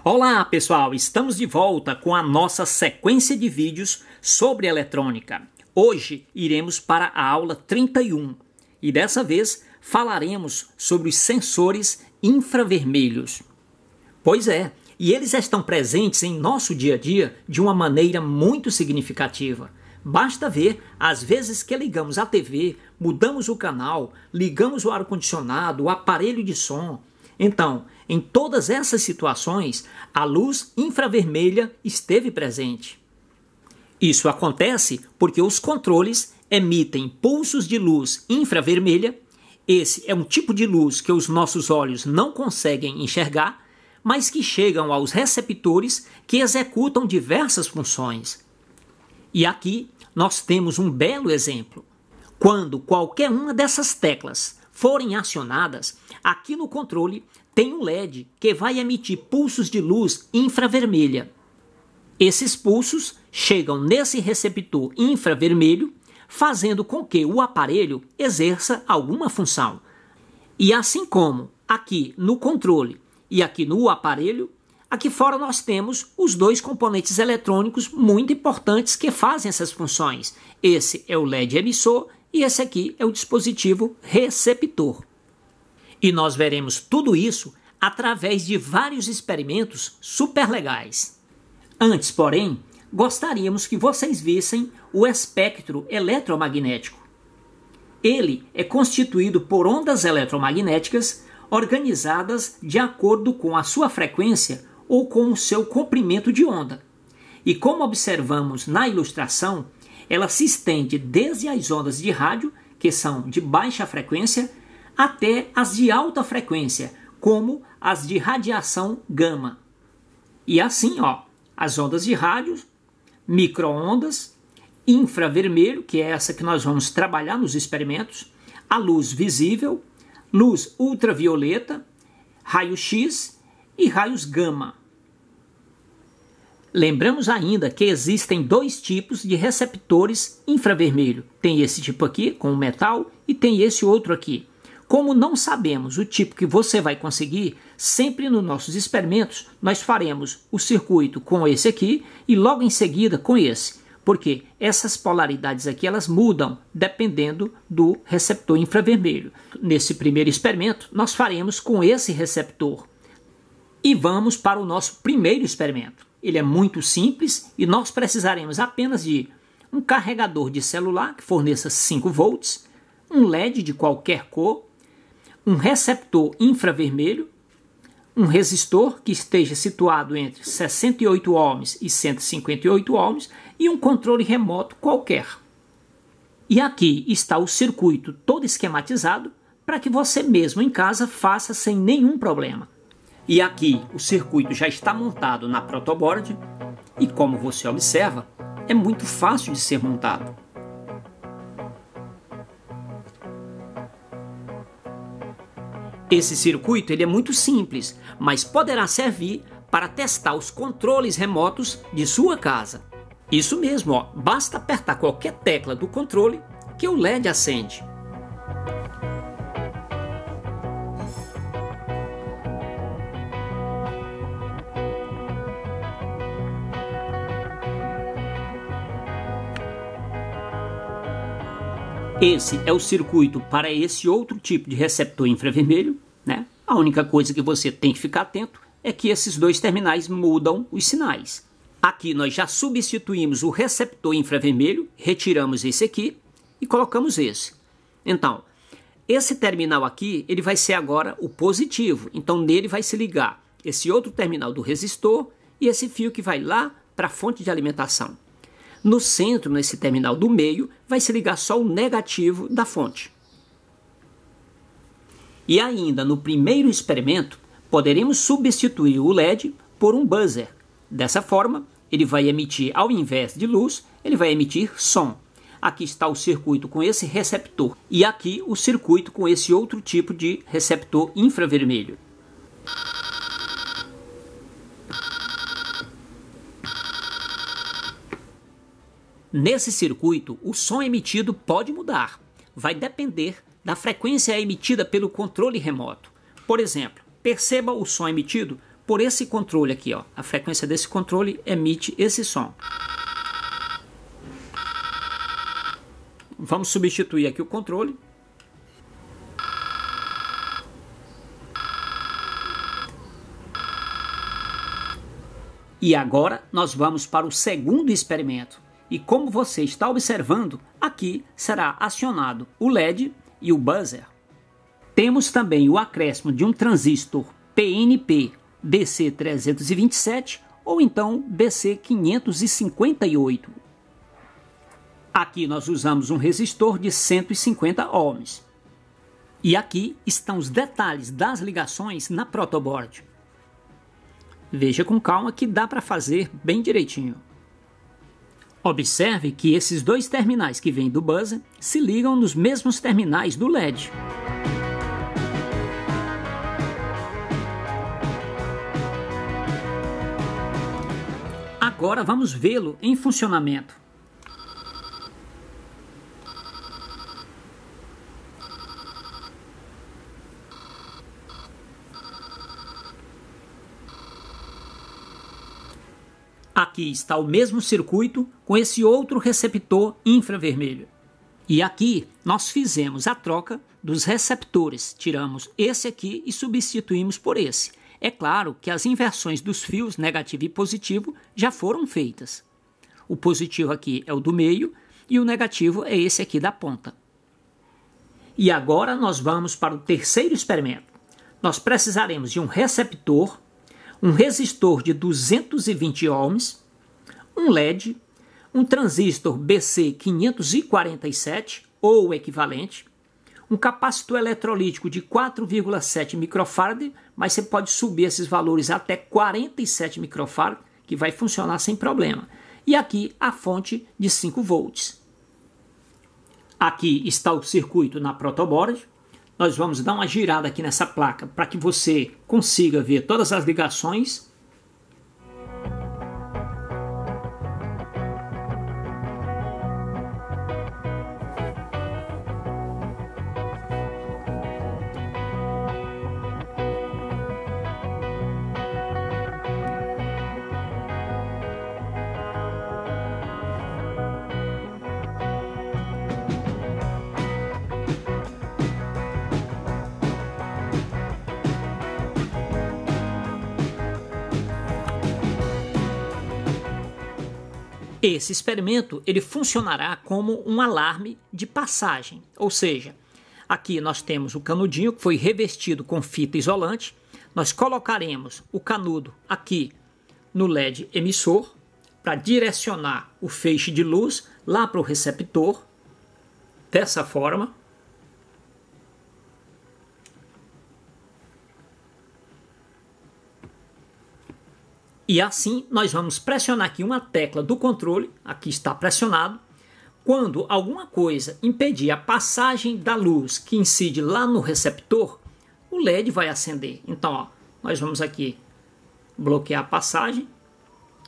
Olá pessoal, estamos de volta com a nossa sequência de vídeos sobre eletrônica. Hoje iremos para a aula 31 e dessa vez falaremos sobre os sensores infravermelhos. Pois é, e eles estão presentes em nosso dia a dia de uma maneira muito significativa. Basta ver as vezes que ligamos a TV, mudamos o canal, ligamos o ar-condicionado, o aparelho de som. Então, em todas essas situações, a luz infravermelha esteve presente. Isso acontece porque os controles emitem pulsos de luz infravermelha. Esse é um tipo de luz que os nossos olhos não conseguem enxergar, mas que chegam aos receptores que executam diversas funções. E aqui nós temos um belo exemplo. Quando qualquer uma dessas teclas forem acionadas, aqui no controle tem um LED que vai emitir pulsos de luz infravermelha. Esses pulsos chegam nesse receptor infravermelho, fazendo com que o aparelho exerça alguma função. E assim como aqui no controle e aqui no aparelho, aqui fora nós temos os dois componentes eletrônicos muito importantes que fazem essas funções. Esse é o LED emissor e esse aqui é o dispositivo receptor. E nós veremos tudo isso através de vários experimentos super legais. Antes, porém, gostaríamos que vocês vissem o espectro eletromagnético. Ele é constituído por ondas eletromagnéticas organizadas de acordo com a sua frequência ou com o seu comprimento de onda. E como observamos na ilustração, ela se estende desde as ondas de rádio, que são de baixa frequência, até as de alta frequência, como as de radiação gama. E assim, as ondas de rádio, micro-ondas, infravermelho, que é essa que nós vamos trabalhar nos experimentos, a luz visível, luz ultravioleta, raio-x e raios gama. Lembramos ainda que existem dois tipos de receptores infravermelho. Tem esse tipo aqui, com o metal, e tem esse outro aqui. Como não sabemos o tipo que você vai conseguir, sempre nos nossos experimentos nós faremos o circuito com esse aqui e logo em seguida com esse. Porque essas polaridades aqui elas mudam dependendo do receptor infravermelho. Nesse primeiro experimento nós faremos com esse receptor. E vamos para o nosso primeiro experimento. Ele é muito simples e nós precisaremos apenas de um carregador de celular que forneça 5 volts, um LED de qualquer cor, um receptor infravermelho, um resistor que esteja situado entre 68 ohms e 158 ohms e um controle remoto qualquer. E aqui está o circuito todo esquematizado para que você mesmo em casa faça sem nenhum problema. E aqui o circuito já está montado na protoboard e como você observa, é muito fácil de ser montado. Esse circuito ele é muito simples, mas poderá servir para testar os controles remotos de sua casa. Isso mesmo, basta apertar qualquer tecla do controle que o LED acende. Esse é o circuito para esse outro tipo de receptor infravermelho, né? A única coisa que você tem que ficar atento é que esses dois terminais mudam os sinais. Aqui nós já substituímos o receptor infravermelho, retiramos esse aqui e colocamos esse. Então, esse terminal aqui ele vai ser agora o positivo, então nele vai se ligar esse outro terminal do resistor e esse fio que vai lá para a fonte de alimentação. No centro, nesse terminal do meio, vai se ligar só o negativo da fonte. E ainda no primeiro experimento, poderemos substituir o LED por um buzzer. Dessa forma, ele vai emitir, ao invés de luz, ele vai emitir som. Aqui está o circuito com esse receptor e aqui o circuito com esse outro tipo de receptor infravermelho. Nesse circuito, o som emitido pode mudar. Vai depender da frequência emitida pelo controle remoto. Por exemplo, perceba o som emitido por esse controle aqui, ó. A frequência desse controle emite esse som. Vamos substituir aqui o controle. E agora nós vamos para o segundo experimento. E como você está observando, aqui será acionado o LED e o buzzer. Temos também o acréscimo de um transistor PNP BC327 ou então BC558. Aqui nós usamos um resistor de 150 ohms. E aqui estão os detalhes das ligações na protoboard. Veja com calma que dá para fazer bem direitinho. Observe que esses dois terminais que vêm do buzzer se ligam nos mesmos terminais do LED. Agora vamos vê-lo em funcionamento. Aqui está o mesmo circuito com esse outro receptor infravermelho. E aqui nós fizemos a troca dos receptores. Tiramos esse aqui e substituímos por esse. É claro que as inversões dos fios negativo e positivo já foram feitas. O positivo aqui é o do meio e o negativo é esse aqui da ponta. E agora nós vamos para o terceiro experimento. Nós precisaremos de um receptor, um resistor de 220 ohms, um LED, um transistor BC547 ou o equivalente, um capacitor eletrolítico de 4,7 microfarad, mas você pode subir esses valores até 47 microfarad, que vai funcionar sem problema. E aqui a fonte de 5 volts. Aqui está o circuito na protoboard. Nós vamos dar uma girada aqui nessa placa para que você consiga ver todas as ligações. Esse experimento ele funcionará como um alarme de passagem, ou seja, aqui nós temos o canudinho que foi revestido com fita isolante, nós colocaremos o canudo aqui no LED emissor para direcionar o feixe de luz lá para o receptor, dessa forma. E assim nós vamos pressionar aqui uma tecla do controle, aqui está pressionado. Quando alguma coisa impedir a passagem da luz que incide lá no receptor, o LED vai acender. Então, ó, nós vamos aqui bloquear a passagem,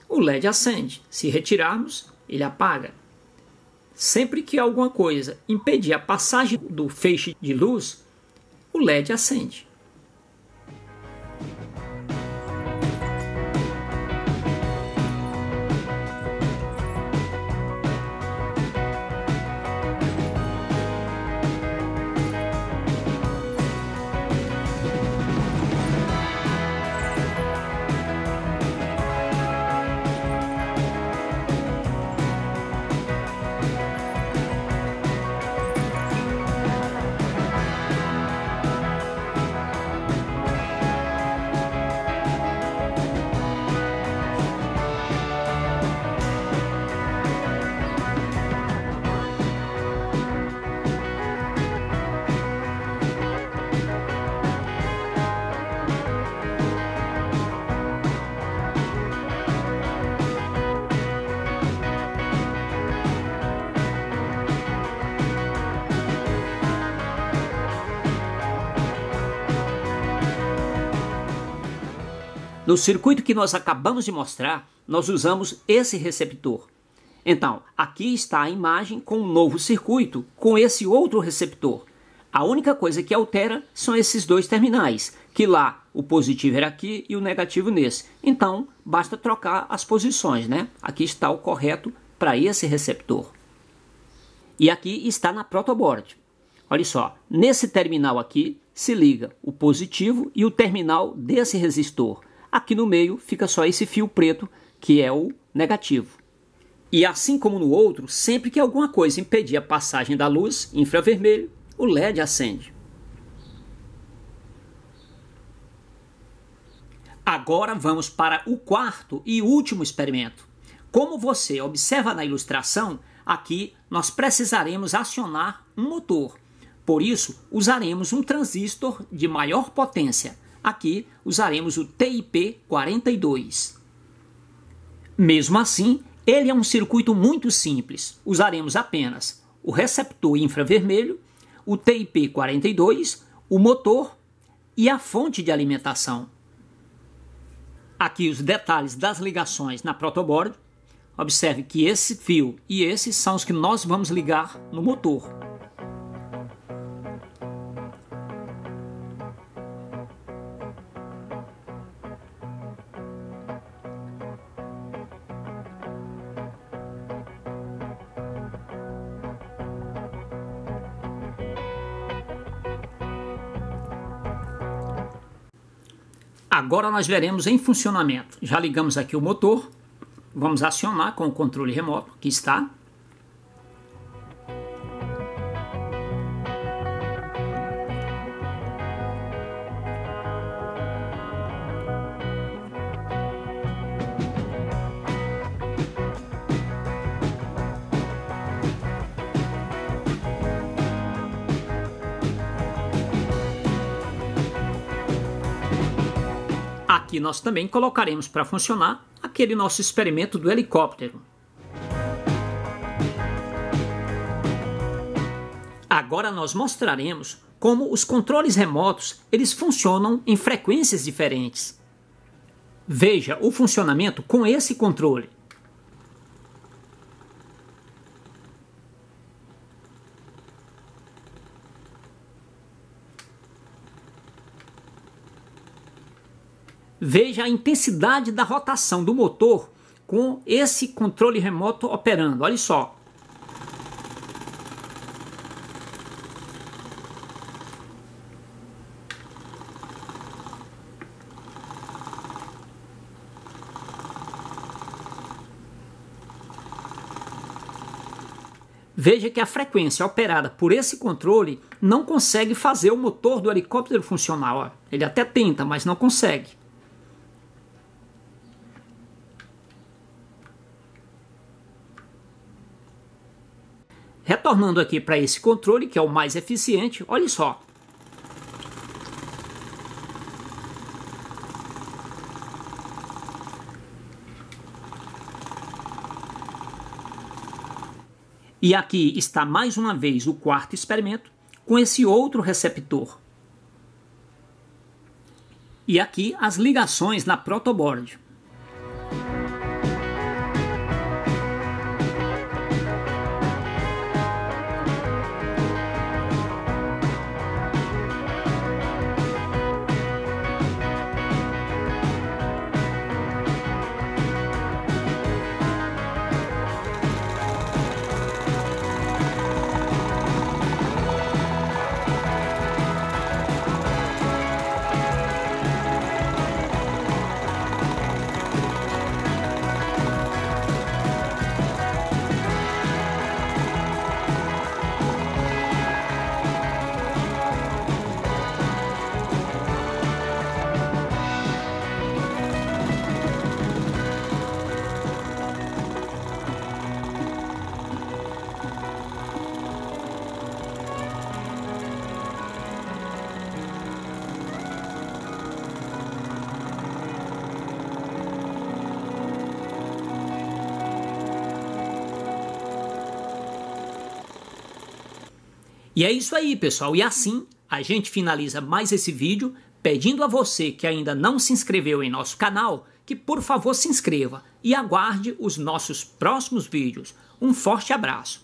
o LED acende. Se retirarmos, ele apaga. Sempre que alguma coisa impedir a passagem do feixe de luz, o LED acende. No circuito que nós acabamos de mostrar, nós usamos esse receptor. Então, aqui está a imagem com um novo circuito com esse outro receptor. A única coisa que altera são esses dois terminais, que lá o positivo era aqui e o negativo nesse. Então, basta trocar as posições, né? Aqui está o correto para esse receptor. E aqui está na protoboard. Olha só, nesse terminal aqui se liga o positivo e o terminal desse resistor. Aqui no meio fica só esse fio preto, que é o negativo. E assim como no outro, sempre que alguma coisa impedir a passagem da luz infravermelho, o LED acende. Agora vamos para o quarto e último experimento. Como você observa na ilustração, aqui nós precisaremos acionar um motor. Por isso, usaremos um transistor de maior potência. Aqui usaremos o TIP42. Mesmo assim, ele é um circuito muito simples. Usaremos apenas o receptor infravermelho, o TIP42, o motor e a fonte de alimentação. Aqui os detalhes das ligações na protoboard. Observe que esse fio e esse são os que nós vamos ligar no motor. Agora nós veremos em funcionamento. Já ligamos aqui o motor. Vamos acionar com o controle remoto, que está. Aqui nós também colocaremos para funcionar aquele nosso experimento do helicóptero. Agora nós mostraremos como os controles remotos eles funcionam em frequências diferentes. Veja o funcionamento com esse controle. Veja a intensidade da rotação do motor com esse controle remoto operando. Olha só. Veja que a frequência operada por esse controle não consegue fazer o motor do helicóptero funcionar. Ó. Ele até tenta, mas não consegue. Retornando aqui para esse controle, que é o mais eficiente, olha só. E aqui está mais uma vez o quarto experimento com esse outro receptor. E aqui as ligações na protoboard. E é isso aí, pessoal. E assim a gente finaliza mais esse vídeo pedindo a você que ainda não se inscreveu em nosso canal que por favor se inscreva e aguarde os nossos próximos vídeos. Um forte abraço.